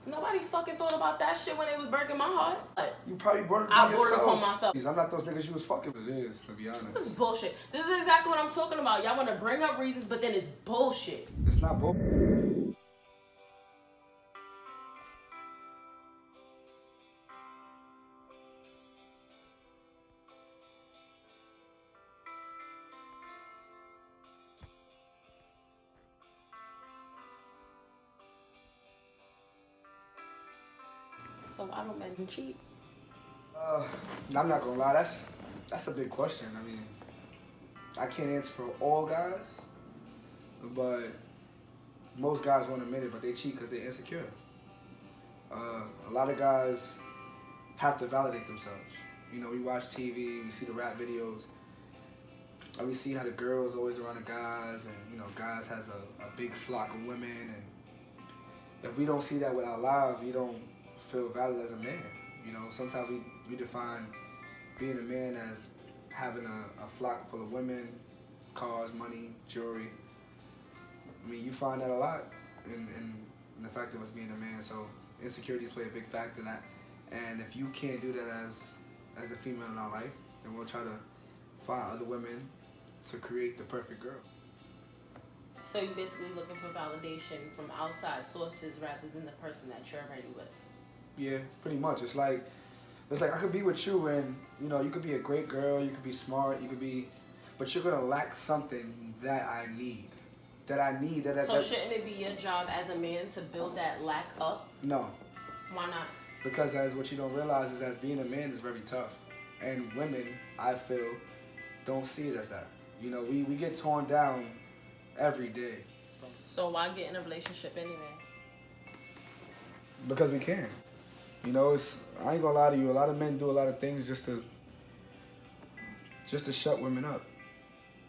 Nobody fucking thought about that shit when they was breaking my heart. You probably brought it upon yourself. I brought it upon myself. I'm not those niggas you was fucking. It is, to be honest. This is bullshit. This is exactly what I'm talking about. Y'all want to bring up reasons, but then it's bullshit. It's not bullshit. So why don't men cheat? I'm not gonna lie, that's a big question. I mean, I can't answer for all guys, but most guys won't admit it, but they cheat because they're insecure. A lot of guys have to validate themselves. You know, we watch TV, we see the rap videos, and we see how the girls always around the guys, and you know, guys has a big flock of women, and if we don't see that with our lives, we don't feel valid as a man. You know, sometimes we define being a man as having a flock full of women, cars, money, jewelry. I mean, you find that a lot in the fact of us being a man. So insecurities play a big factor in that. And if you can't do that as a female in our life, then we'll try to find other women to create the perfect girl. So you're basically looking for validation from outside sources rather than the person that you're already with. Yeah, pretty much. It's like I could be with you and, you know, you could be a great girl, you could be smart, you could be, but you're gonna lack something that I need. So shouldn't it be your job as a man to build that lack up? No. Why not? Because as what you don't realize is as being a man is very tough. And women, I feel, don't see it as that. You know, we get torn down every day. So why get in a relationship anyway? Because we can. You know, I ain't gonna lie to you, a lot of men do a lot of things just to shut women up.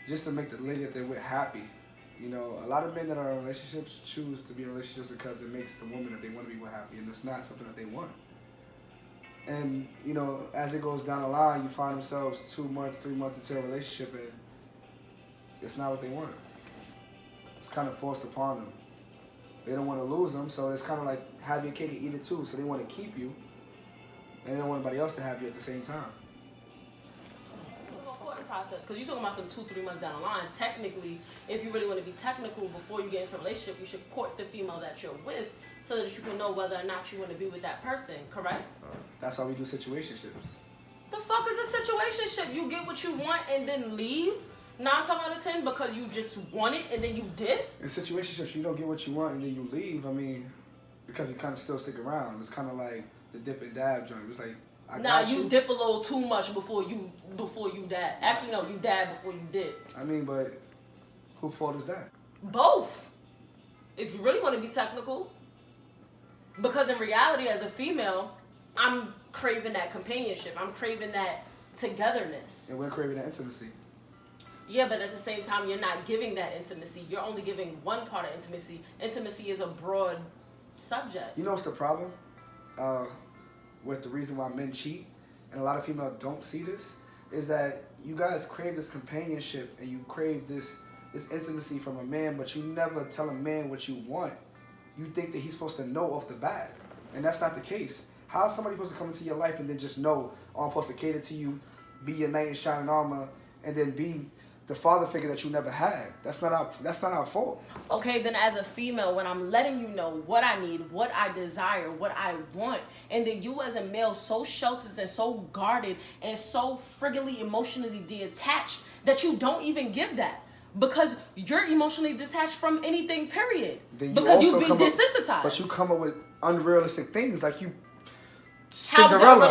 Just to make the lady that they're with happy. You know, a lot of men that are in relationships choose to be in relationships because it makes the woman that they want to be with happy, and it's not something that they want. And, you know, as it goes down the line, you find themselves 2 months, 3 months into a relationship, and it's not what they want. It's kind of forced upon them. They don't want to lose them, so it's kind of like have your cake and eat it too. So they want to keep you, and they don't want anybody else to have you at the same time. Courting process, because you're talking about some 2-3 months down the line. Technically, if you really want to be technical before you get into a relationship, you should court the female that you're with so that you can know whether or not you want to be with that person, correct? That's why we do situationships. The fuck is a situationship? You get what you want and then leave? 9 times out of 10 because you just want it and then you did? In situationships, you don't get what you want and then you leave. I mean, because you kind of still stick around. It's kind of like the dip and dab joint. It's like, you dip a little too much before you dab. Actually, no, you dab before you dip. I mean, but whose fault is that? Both. If you really want to be technical. Because in reality, as a female, I'm craving that companionship. I'm craving that togetherness. And we're craving that intimacy. Yeah, but at the same time, you're not giving that intimacy. You're only giving one part of intimacy. Intimacy is a broad subject. You know what's the problem? With the reason why men cheat, and a lot of females don't see this, is that you guys crave this companionship and you crave this intimacy from a man, but you never tell a man what you want. You think that he's supposed to know off the bat, and that's not the case. How is somebody supposed to come into your life and then just know, oh, I'm supposed to cater to you, be your knight in shining armor, and then be the father figure that you never had? That's not our fault. Okay, then as a female, when I'm letting you know what I need, what I desire, what I want, and then you as a male so sheltered and so guarded and so friggly emotionally detached that you don't even give that. Because you're emotionally detached from anything, period. Because you've been desensitized. But you come up with unrealistic things like you Cinderella.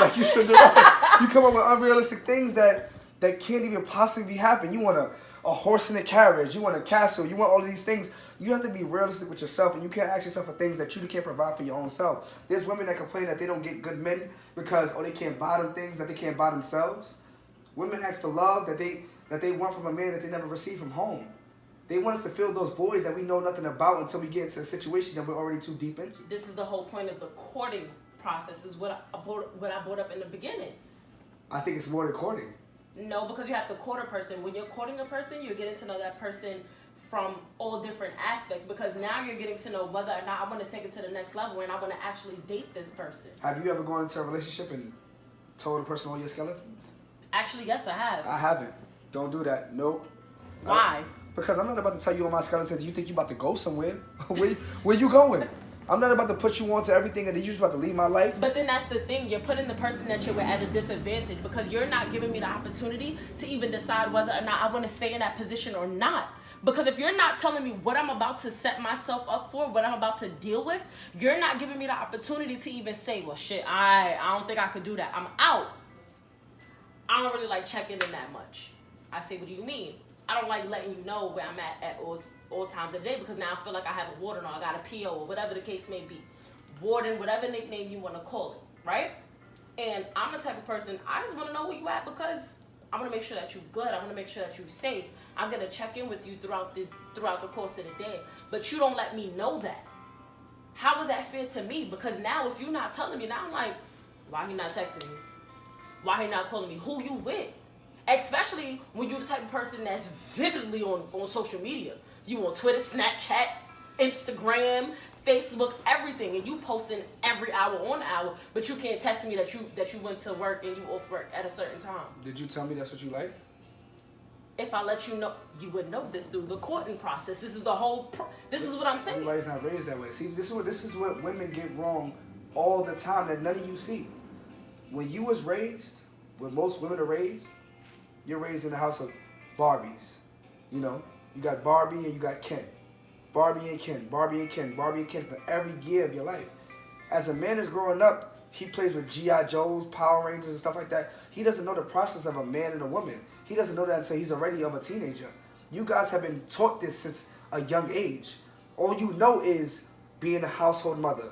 Like you Cinderella. You come up with unrealistic things that can't even possibly happen. You want a horse in a carriage. You want a castle. You want all of these things. You have to be realistic with yourself, and you can't ask yourself for things that you can't provide for your own self. There's women that complain that they don't get good men because they can't buy them things that they can't buy themselves. Women ask for love that they want from a man that they never received from home. They want us to fill those voids that we know nothing about until we get into a situation that we're already too deep into. This is the whole point of the courting process, is what I brought up in the beginning. I think it's more than courting. No, because you have to court a person. When you're courting a person, you're getting to know that person from all different aspects, because now you're getting to know whether or not I want to take it to the next level and I want to actually date this person. Have you ever gone into a relationship and told a person all your skeletons? Actually, yes, I have. I haven't. Don't do that. Nope. Why? Because I'm not about to tell you all my skeletons. You think you about to go somewhere? Where you going? I'm not about to put you on to everything and then you just about to leave my life. But then that's the thing. You're putting the person that you're with at a disadvantage, because you're not giving me the opportunity to even decide whether or not I want to stay in that position or not. Because if you're not telling me what I'm about to set myself up for, what I'm about to deal with, you're not giving me the opportunity to even say, well, shit, I don't think I could do that. I'm out. I don't really like checking in that much. I say, what do you mean? I don't like letting you know where I'm at all times of the day, because now I feel like I have a warden or I got a PO or whatever the case may be. Warden, whatever nickname you want to call it, right? And I'm the type of person, I just want to know where you at, because I want to make sure that you're good. I want to make sure that you're safe. I'm going to check in with you throughout the course of the day. But you don't let me know that. How is that fair to me? Because now if you're not telling me, now I'm like, why he not texting me? Why he not calling me? Who you with? Especially when you're the type of person that's vividly on social media. You on Twitter, Snapchat, Instagram, Facebook, everything, and you posting every hour on hour, but you can't text me that you went to work and you off work at a certain time. Did you tell me that's what you like? If I let you know, you would know this through the courting process. This is the whole. This is what I'm saying. Everybody's not raised that way. See, this is what women get wrong all the time that none of you see. When you was raised, when most women are raised, you're raised in the house of Barbies. You know, you got Barbie and you got Ken. Barbie and Ken, Barbie and Ken, Barbie and Ken for every year of your life. As a man is growing up, he plays with G.I. Joes, Power Rangers, and stuff like that. He doesn't know the process of a man and a woman. He doesn't know that until he's already of a teenager. You guys have been taught this since a young age. All you know is being a household mother,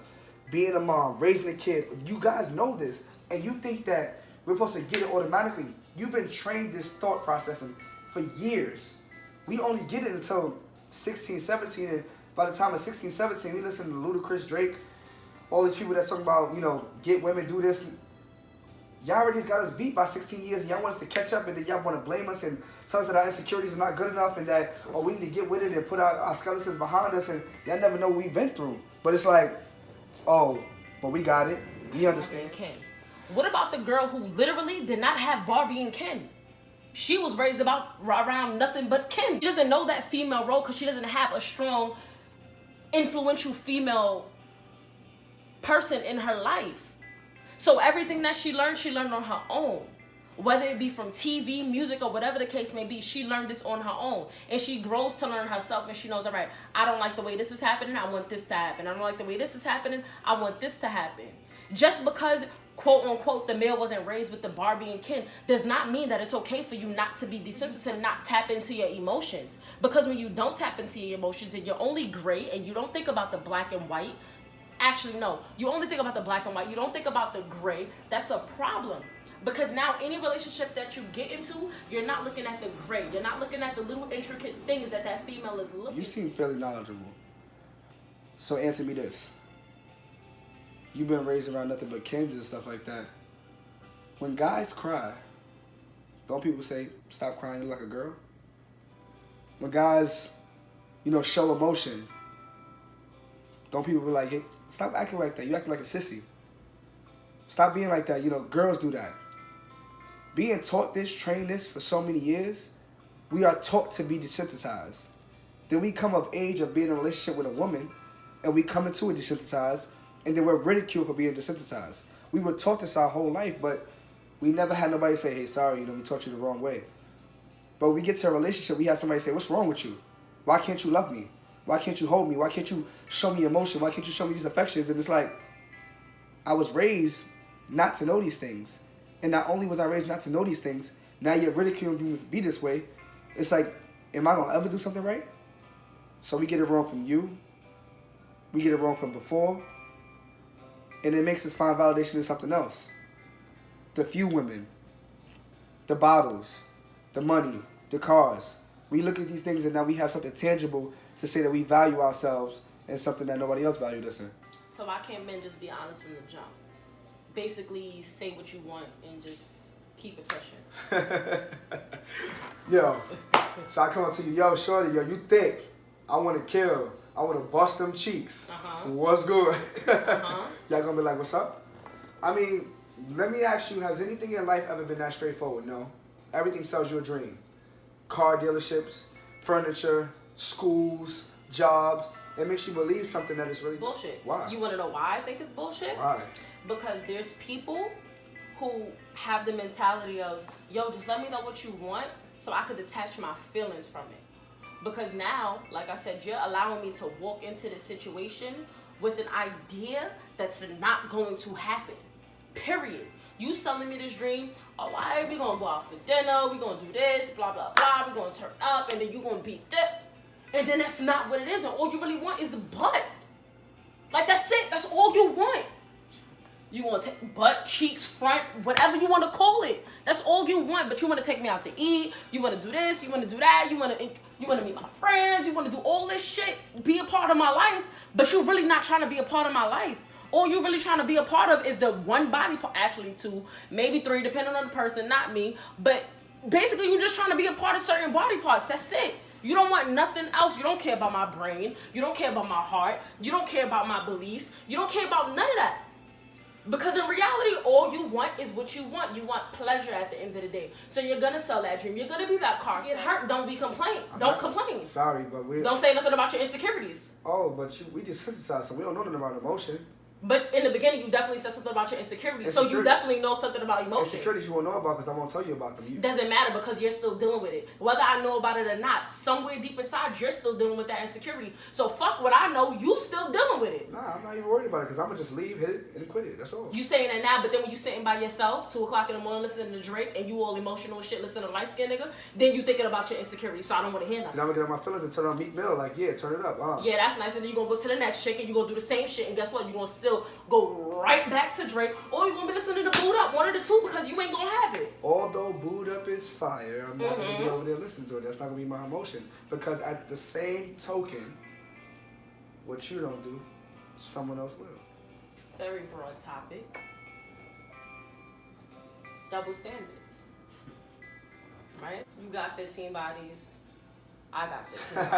being a mom, raising a kid. You guys know this, and you think that we're supposed to get it automatically. You've been trained this thought processing for years. We only get it until 16, 17, and by the time of 16, 17, we listen to Ludacris, Drake, all these people that's talking about, you know, get women, do this. Y'all already got us beat by 16 years, and y'all want us to catch up, and then y'all want to blame us and tell us that our insecurities are not good enough, and that, oh, we need to get with it and put our skeletons behind us, and y'all never know what we've been through. But it's like, oh, but we got it. We understand. Ken. What about the girl who literally did not have Barbie and Ken? She was raised around nothing but Ken. She doesn't know that female role because she doesn't have a strong, influential female person in her life. So everything that she learned on her own. Whether it be from TV, music, or whatever the case may be, she learned this on her own. And she grows to learn herself, and she knows, all right, I don't like the way this is happening, I want this to happen. I don't like the way this is happening, I want this to happen. Just because, quote unquote, the male wasn't raised with the Barbie and Ken does not mean that it's okay for you not to be desensitive, not tap into your emotions. Because when you don't tap into your emotions and you're only gray and you don't think about the black and white, actually, no, you only think about the black and white, you don't think about the gray, that's a problem. Because now any relationship that you get into, you're not looking at the gray. You're not looking at the little intricate things that female is looking. You seem fairly knowledgeable. So answer me this. You've been raised around nothing but Kens and stuff like that. When guys cry, don't people say, stop crying, you're like a girl? When guys, you know, show emotion, don't people be like, hey, stop acting like that. You acting like a sissy. Stop being like that. You know, girls do that. Being taught this, trained this for so many years, we are taught to be desensitized. Then we come of age of being in a relationship with a woman, and we come into it desensitized, and then we're ridiculed for being desensitized. We were taught this our whole life, but we never had nobody say, hey, sorry, you know, we taught you the wrong way. But when we get to a relationship, we have somebody say, what's wrong with you? Why can't you love me? Why can't you hold me? Why can't you show me emotion? Why can't you show me these affections? And it's like, I was raised not to know these things. And not only was I raised not to know these things, now you're ridiculing me to be this way. It's like, am I going to ever do something right? So we get it wrong from you. We get it wrong from before. And it makes us find validation in something else. The few women, the bottles, the money, the cars. We look at these things and now we have something tangible to say that we value ourselves and something that nobody else valued us in. So why can't men just be honest from the jump? Basically say what you want and just Keep it pushing. Yo, so I come up to you, yo, shorty, yo, you thick. I want to kill. I want to bust them cheeks. What's good? Y'all gonna be like, what's up? I mean, let me ask you, has anything in life ever been that straightforward? No. Everything sells you a dream. Car dealerships, furniture, schools, jobs. It makes you believe something that is really bullshit. Why? You want to know why I think it's bullshit? Why? Because there's people who have the mentality of, yo, just let me know what you want so I could detach my feelings from it. Because now, like I said, you're allowing me to walk into the situation with an idea that's not going to happen. Period. You selling me this dream, oh, why are we gonna go out for dinner? We gonna do this, blah, blah, blah. We gonna turn up, and then you gonna beat that. And then that's not what it is. And all you really want is the butt. Like, that's it. That's all you want. You want to take butt, cheeks, front, whatever you want to call it. That's all you want. But you want to take me out to eat. You want to do this. You want to do that. You want to meet my friends. You want to do all this shit. Be a part of my life. But you're really not trying to be a part of my life. All you're really trying to be a part of is the one body part. Actually, 2, maybe 3, depending on the person, not me. But basically, you're just trying to be a part of certain body parts. That's it. You don't want nothing else. You don't care about my brain. You don't care about my heart. You don't care about my beliefs. You don't care about none of that. Because in reality, all you want is what you want. You want pleasure at the end of the day. So you're going to sell that dream. You're going to be that car. Get hurt. Don't be complain. Don't complain. Sorry, but we... Don't say nothing about your insecurities. Oh, but we just synthesized, so we don't know nothing about emotion. But in the beginning, you definitely said something about your insecurities. So you definitely know something about emotions. Insecurities you won't know about because I won't tell you about them. Doesn't matter because you're still dealing with it. Whether I know about it or not, somewhere deep inside, you're still dealing with that insecurity. So fuck what I know, you still dealing with it. Nah, I'm not even worried about it because I'm going to just leave, hit it, and quit it. That's all. You saying that now, but then when you sitting by yourself, 2 o'clock in the morning listening to Drake, and you all emotional shit listening to light skin nigga, then you thinking about your insecurity. So I don't want to hear nothing. Then I'm going to get on my feelings and turn on Meek Mill like, yeah, turn it up. Yeah, that's nice. And then you're going to go to the next chick and you're going to do the same shit. And guess what? You're going to still go right back to Drake, or you're gonna be listening to Boot Up, one of the two, because you ain't gonna have it. Although Boot Up is fire, I'm not gonna be over there listening to it. That's not gonna be my emotion. Because at the same token, what you don't do, someone else will. Very broad topic. Double standards. Right? You got 15 bodies. I got 15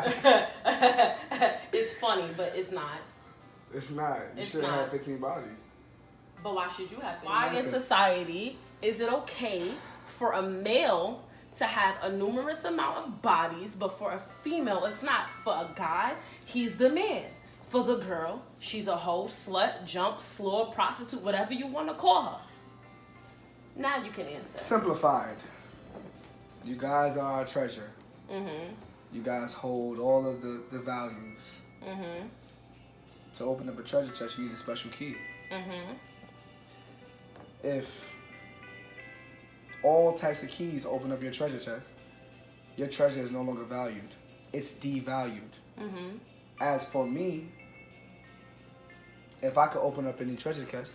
bodies. It's funny, but it's not. It's not. You shouldn't have 15 bodies. But why should you have 15 bodies? Why in society is it okay for a male to have a numerous amount of bodies, but for a female, it's not? For a guy, he's the man. For the girl, she's a hoe, slut, jump, slur, prostitute, whatever you want to call her. Now you can answer. Simplified. You guys are our treasure. You guys hold all of the values. To open up a treasure chest, you need a special key. If all types of keys open up your treasure chest, your treasure is no longer valued. It's devalued. As for me, if I could open up any treasure chest,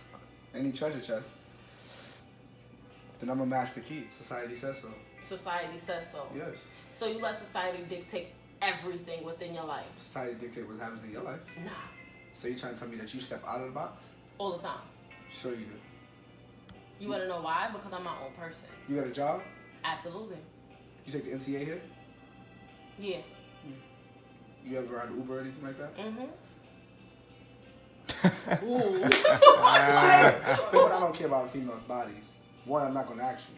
then I'm a master key. Society says so. Society says so. Yes. So you let society dictate everything within your life? Society dictate what happens in your life? Nah. So you trying to tell me that you step out of the box? All the time. Sure you do. You want to know why? Because I'm my own person. You got a job? Absolutely. You take the MTA here? Yeah. You ever ride Uber or anything like that? Ooh. But I don't care about females' bodies. One, I'm not going to ask you.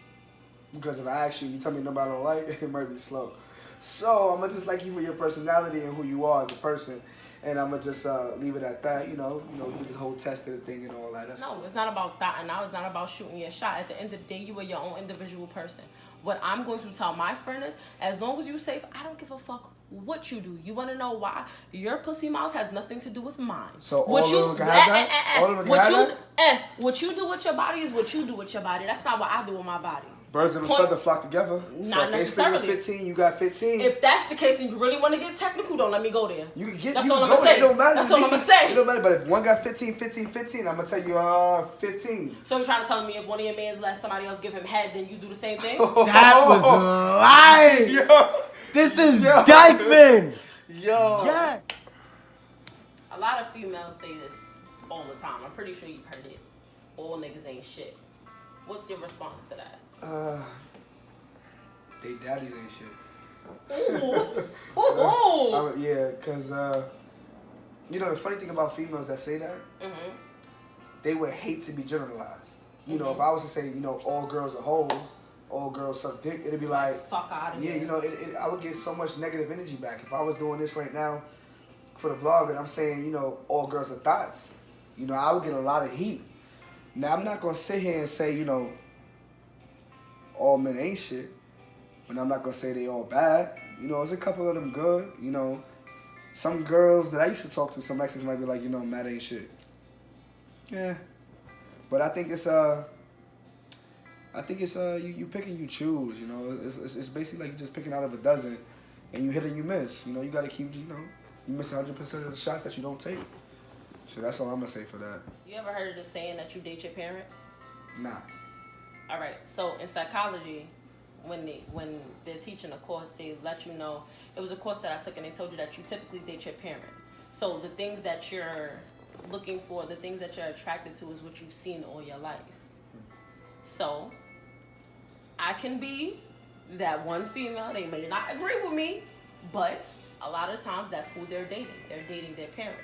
Because if I ask you, you tell me nobody don't like it, it might be slow. So I'm going to just like you for your personality and who you are as a person. And I'm going to just leave it at that, you know, do the whole test of the thing and all that. No, it's not about that. And now it's not about shooting your shot. At the end of the day, you are your own individual person. What I'm going to tell my friend is, as long as you're safe, I don't give a fuck what you do. You want to know why? Your pussy mouth has nothing to do with mine. So all of them can have that? All of them can have that? What you do with your body is what you do with your body. That's not what I do with my body. Birds of a feather flock together. Not so necessarily. If they sleep with 15, you got 15. If that's the case and you really want to get technical, don't let me go there. You can get. That's you all I'm go gonna say. It don't matter. That's all I'm gonna say. It don't matter. But if one got 15, 15, 15, I'm gonna tell you 15. So you're trying to tell me if one of your mans let somebody else give him head, then you do the same thing? That was lies. Yo. This is Dykeman. Yo. Yeah. A lot of females say this all the time. I'm pretty sure you've heard it. All niggas ain't shit. What's your response to that? They daddies ain't shit. Ooh. Yeah, because, you know, the funny thing about females that say that, they would hate to be generalized. You know, if I was to say, you know, all girls are hoes, all girls suck dick, it'd be like, fuck out of yeah, here. you know, I would get so much negative energy back. If I was doing this right now for the vlog and I'm saying, you know, all girls are thoughts, you know, I would get a lot of heat. Now, I'm not going to sit here and say, you know, all men ain't shit, but I'm not going to say they all bad. You know, there's a couple of them good. You know, some girls that I used to talk to, some exes might be like, you know, Matt ain't shit. Yeah. But I think it's you pick and you choose, you know. It's basically like you just picking out of a dozen and you hit and you miss. You know, you gotta keep, you know, you miss 100% of the shots that you don't take. So that's all I'm gonna say for that. You ever heard of the saying that you date your parent? Nah. All right. So in psychology, when they're teaching a course, they let you know, it was a course that I took and they told you that you typically date your parent. So the things that you're looking for, the things that you're attracted to is what you've seen all your life. So I can be that one female, they may not agree with me, but a lot of times that's who they're dating. They're dating their parent.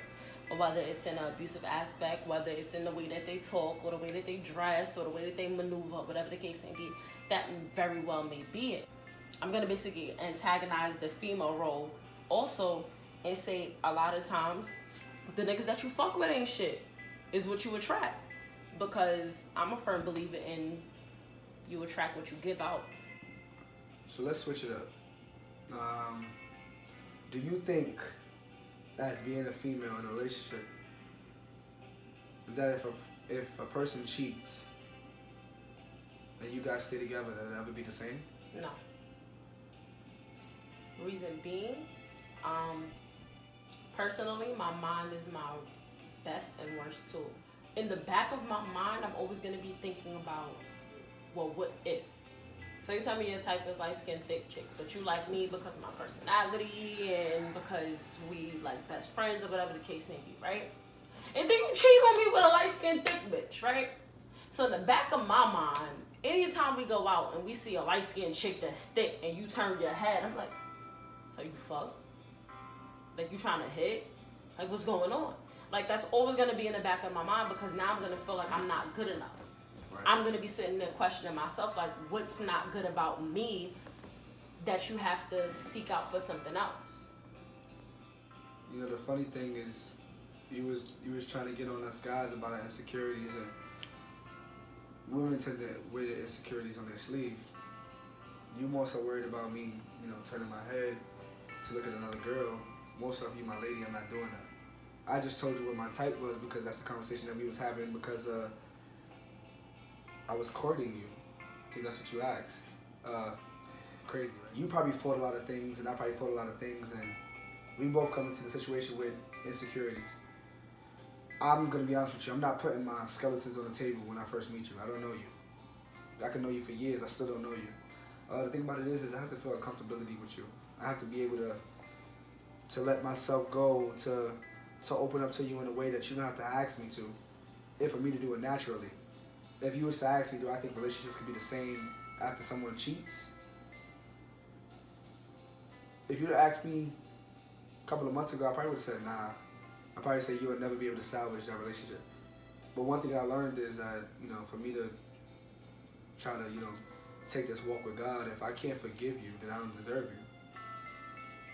Or whether it's in an abusive aspect, whether it's in the way that they talk, or the way that they dress, or the way that they maneuver, whatever the case may be, that very well may be it. I'm going to basically antagonize the female role also and say a lot of times the niggas that you fuck with ain't shit is what you attract. Because I'm a firm believer in you attract what you give out. So let's switch it up. Do you think, as being a female in a relationship, that if a person cheats and you guys stay together, that it'll ever be the same? No. Reason being, personally, my mind is my best and worst tool. In the back of my mind, I'm always going to be thinking about, well, what if? So you tell me your type is light-skinned, thick chicks, but you like me because of my personality and because we like best friends or whatever the case may be, right? And then you cheat on me with a light-skinned, thick bitch, right? So in the back of my mind, anytime we go out and we see a light-skinned chick that's thick and you turn your head, I'm like, so you fuck? Like you trying to hit? Like what's going on? Like that's always going to be in the back of my mind because now I'm going to feel like I'm not good enough. Right. I'm going to be sitting there questioning myself like what's not good about me that you have to seek out for something else. You know, the funny thing is you was trying to get on us guys about our insecurities, and women tend to wear their insecurities on their sleeve. You more so worried about me, you know, turning my head to look at another girl. Most of you, my lady, I'm not doing that. I just told you what my type was because that's the conversation that we was having because I was courting you. I think that's what you asked. Crazy. You probably fought a lot of things and I probably fought a lot of things, and we both come into the situation with insecurities. I'm going to be honest with you. I'm not putting my skeletons on the table when I first meet you. I don't know you. I can know you for years. I still don't know you. The thing about it is I have to feel a comfortability with you. I have to be able to let myself go, to open up to you in a way that you don't have to ask me to, for me to do it naturally. If you was to ask me, do I think relationships could be the same after someone cheats? If you'd have asked me a couple of months ago, I probably would have said, nah. I'd probably say you would never be able to salvage that relationship. But one thing I learned is that, you know, for me to try to, you know, take this walk with God, if I can't forgive you, then I don't deserve you.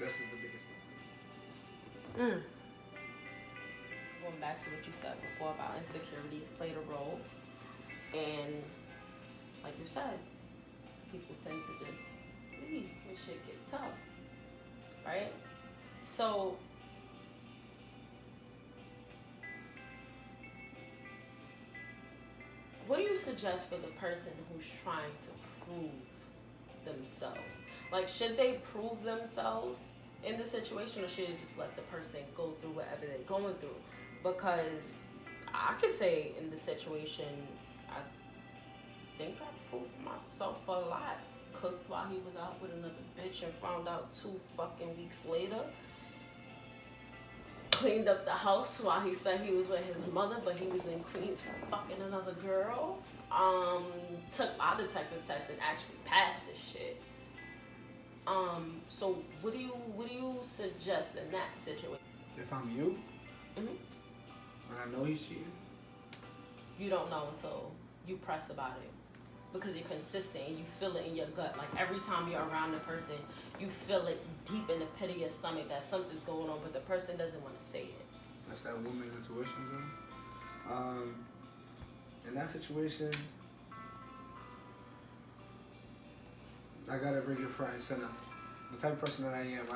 That's the biggest thing. Going back to what you said before about insecurities played a role. And like you said, people tend to just leave when shit get tough. Right? So what do you suggest for the person who's trying to prove themselves? Like, should they prove themselves in the situation, or should they just let the person go through whatever they're going through? Because I could say in the situation, I think I proved myself a lot. Cooked while he was out with another bitch and found out 2 fucking weeks later. cleaned up the house while he said he was with his mother, but he was in Queens for fucking another girl. Took my detective test and actually passed this shit. So what do you suggest in that situation? If I'm you, Mhm. and I know he's cheating, You don't know until you press about it, because you're consistent and you feel it in your gut. Like every time you're around the person, you feel it deep in the pit of your stomach that something's going on, but the person doesn't want to say it. that's that woman's intuition, bro. In that situation, I gotta bring it front and center. The type of person that I am,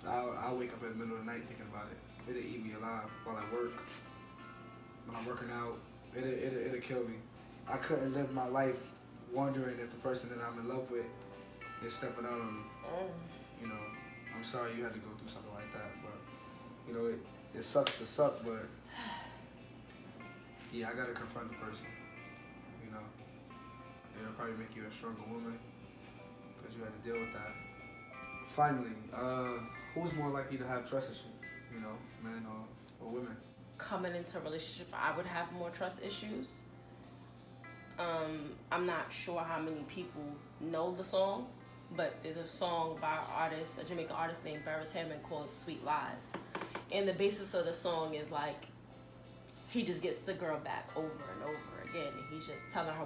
I'll wake up in the middle of the night thinking about it. It'll eat me alive while I work. When I'm working out, it'll kill me. I couldn't live my life wondering if the person that I'm in love with is stepping out on me. You know, I'm sorry you had to go through something like that, but you know, it sucks to suck, but yeah, I gotta confront the person. You know, it'll probably make you a stronger woman because you had to deal with that. Finally, who's more likely to have trust issues? You know, men or women? Coming into a relationship, I would have more trust issues. I'm not sure how many people know the song, but there's a song by a Jamaican artist named Barris Hammond called Sweet Lies. And the basis of the song is like, he just gets the girl back over and over again, and he's just telling her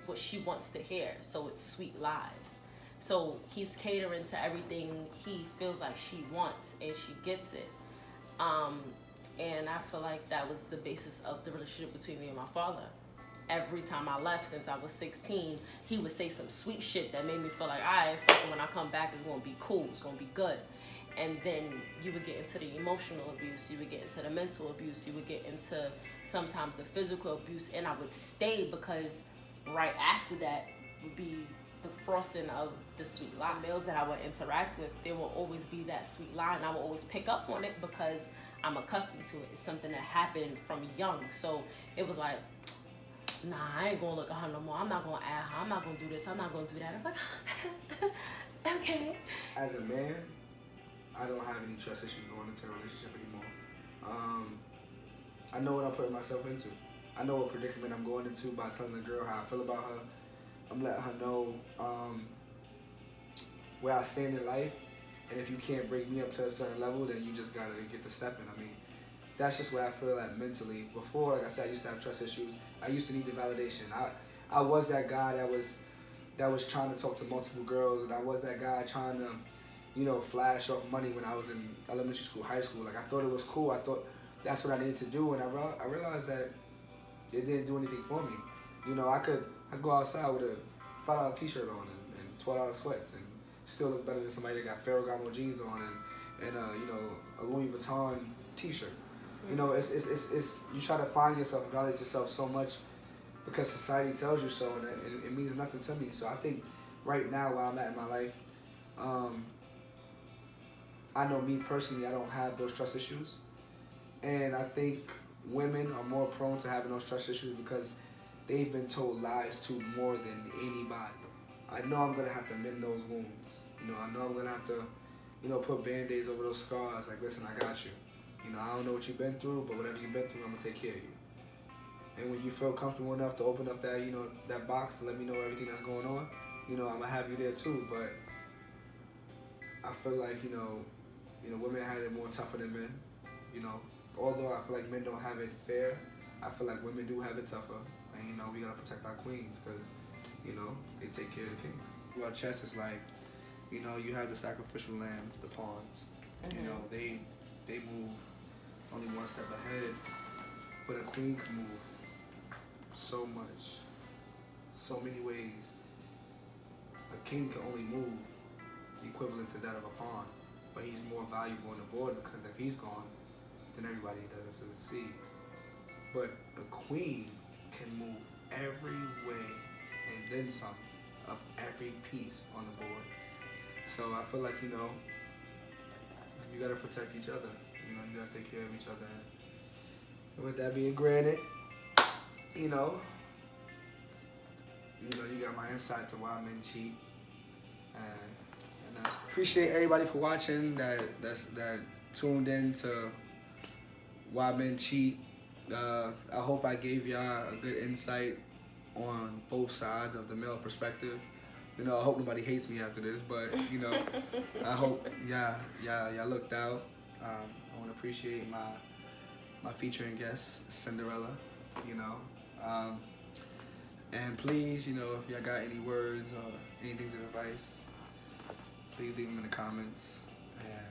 what she wants to hear. So it's sweet lies. So he's catering to everything he feels like she wants, and she gets it. And I feel like that was the basis of the relationship between me and my father. Every time I left since I was 16, he would say some sweet shit that made me feel like, all right, fucking when I come back, it's gonna be cool, it's gonna be good. And then you would get into the emotional abuse, you would get into the mental abuse, you would get into sometimes the physical abuse, and I would stay because right after that would be the frosting of the sweet lie. Males that I would interact with, there will always be that sweet lie, and I will always pick up on it because I'm accustomed to it. It's something that happened from young. So it was like, nah, I ain't gonna look at her no more. I'm not gonna add her. I'm not gonna do this. I'm not gonna do that. I'm like, okay. As a man, I don't have any trust issues going into a relationship anymore. I know what I'm putting myself into. I know what predicament I'm going into by telling the girl how I feel about her. I'm letting her know where I stand in life. And if you can't bring me up to a certain level, then you just gotta get the step in. I mean, that's just where I feel at mentally. Before, like I said, I used to have trust issues. I used to need the validation. I was that guy that was trying to talk to multiple girls, and I was that guy trying to, you know, flash off money when I was in elementary school, high school. Like I thought it was cool. I thought that's what I needed to do, and I realized that it didn't do anything for me. You know, I could go outside with a $5 t-shirt on and $12 sweats and still look better than somebody that got Ferragamo jeans on and you know, a Louis Vuitton t-shirt. You know, it's you try to find yourself, validate yourself so much because society tells you so, and it means nothing to me. So I think right now where I'm at in my life, I know me personally, I don't have those trust issues, and I think women are more prone to having those trust issues because they've been told lies to more than anybody. I know I'm gonna have to mend those wounds. You know, I know I'm gonna have to, you know, put band-aids over those scars. Like, listen, I got you. You know, I don't know what you've been through, but whatever you've been through, I'm gonna take care of you. And when you feel comfortable enough to open up that, you know, that box to let me know everything that's going on, you know, I'm gonna have you there too. But I feel like, you know, women have it more tougher than men. You know, although I feel like men don't have it fair, I feel like women do have it tougher. And you know, we gotta protect our queens because, you know, they take care of the kings. Our chess is like, you know, you have the sacrificial lambs, the pawns. You know, they move only one step ahead, but a queen can move so much, so many ways. A king can only move equivalent to that of a pawn, but he's more valuable on the board because if he's gone, then everybody doesn't succeed. But the queen can move every way and then some of every piece on the board. So I feel like, you know, you gotta protect each other. You know, you gotta take care of each other. And with that being granted, you know, you got my insight to why men cheat. And I appreciate everybody for watching that tuned in to Why Men Cheat. I hope I gave y'all a good insight on both sides of the male perspective. You know, I hope nobody hates me after this, but you know, I hope y'all looked out. I want to appreciate my featuring guest, Cinderella. You know, and please, you know, if y'all got any words or any things of advice, please leave them in the comments. And